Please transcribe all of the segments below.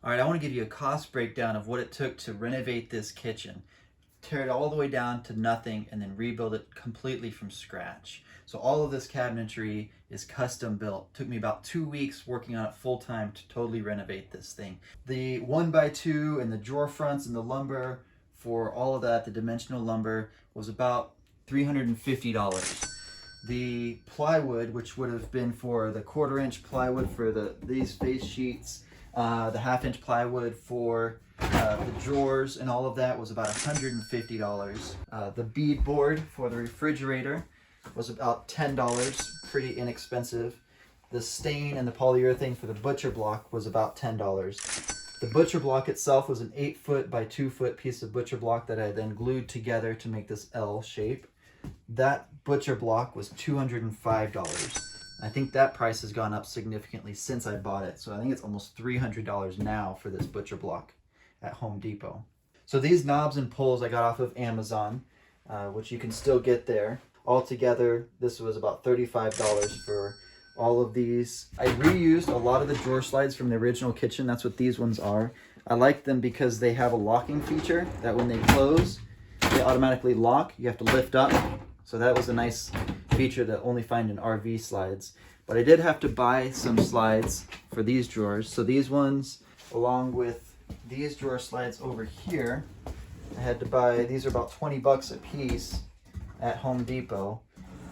All right, I want to give you a cost breakdown of what it took to renovate this kitchen. Tear it all the way down to nothing and then rebuild it completely from scratch. So all of this cabinetry is custom built. Took me about 2 weeks working on it full time to totally renovate this thing. The 1x2 and the drawer fronts and the lumber for all of that, the dimensional lumber, was about $350. The plywood, which would have been for the 1/4-inch plywood for these face sheets, the 1/2-inch plywood for the drawers and all of that, was about $150. The bead board for the refrigerator was about $10, pretty inexpensive. The stain and the polyurethane for the butcher block was about $10. The butcher block itself was an 8-foot by 2-foot piece of butcher block that I then glued together to make this L shape. That butcher block was $205. I think that price has gone up significantly since I bought it. So I think it's almost $300 now for this butcher block at Home Depot. So these knobs and pulls I got off of Amazon, which you can still get there. Altogether, this was about $35 for all of these. I reused a lot of the drawer slides from the original kitchen. That's what these ones are. I like them because they have a locking feature that when they close, they automatically lock. You have to lift up. So that was a nice feature that only find in RV slides. But I did have to buy some slides for these drawers. So these ones, along with these drawer slides over here, I had to buy, these are about 20 bucks a piece at Home Depot.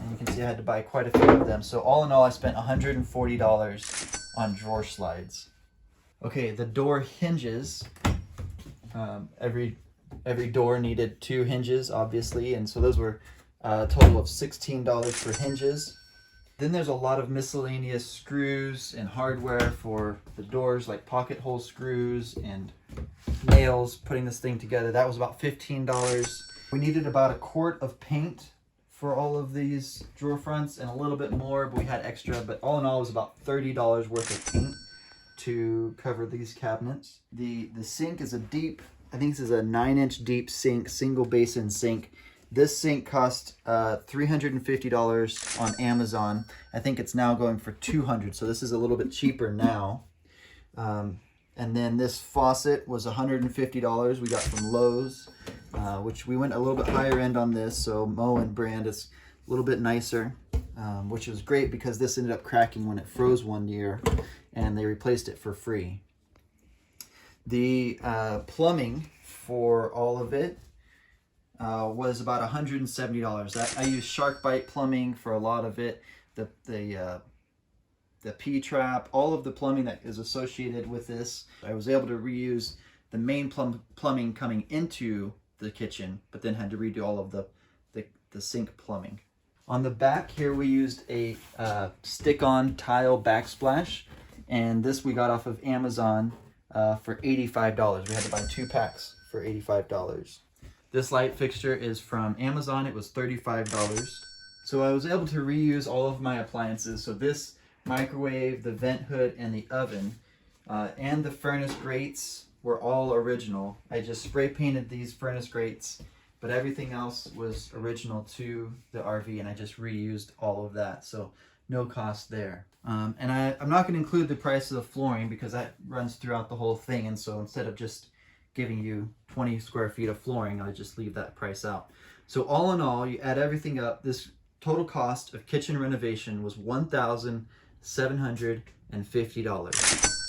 And you can see I had to buy quite a few of them. So all in all, I spent $140 on drawer slides. Okay, the door hinges. Every door needed 2 hinges, obviously, and so those were a total of $16 for hinges. Then there's a lot of miscellaneous screws and hardware for the doors, like pocket hole screws and nails, putting this thing together. That was about $15. We needed about 1 quart of paint for all of these drawer fronts and a little bit more, but we had extra. But all in all, it was about $30 worth of paint to cover these cabinets. The sink is a deep, I think this is a 9-inch deep sink, single basin sink. This sink cost $350 on Amazon. I think it's now going for $200, so this is a little bit cheaper now. And then this faucet was $150 we got from Lowe's, which we went a little bit higher end on this, so Moen brand is a little bit nicer, which was great because this ended up cracking when it froze one year, and they replaced it for free. The plumbing for all of it was about $170. I used SharkBite plumbing for a lot of it. The P-trap, all of the plumbing that is associated with this. I was able to reuse the main plumbing coming into the kitchen, but then had to redo all of the sink plumbing. On the back here, we used a stick-on tile backsplash, and this we got off of Amazon for $85. We had to buy 2 packs for $85. This light fixture is from Amazon. It was $35. So I was able to reuse all of my appliances. So this microwave, the vent hood, and the oven, and the furnace grates were all original. I just spray painted these furnace grates, but everything else was original to the RV, and I just reused all of that. So no cost there. And I'm not going to include the price of the flooring because that runs throughout the whole thing. And so instead of just giving you 20 square feet of flooring, I just leave that price out. So all in all, you add everything up, this total cost of kitchen renovation was $1,750.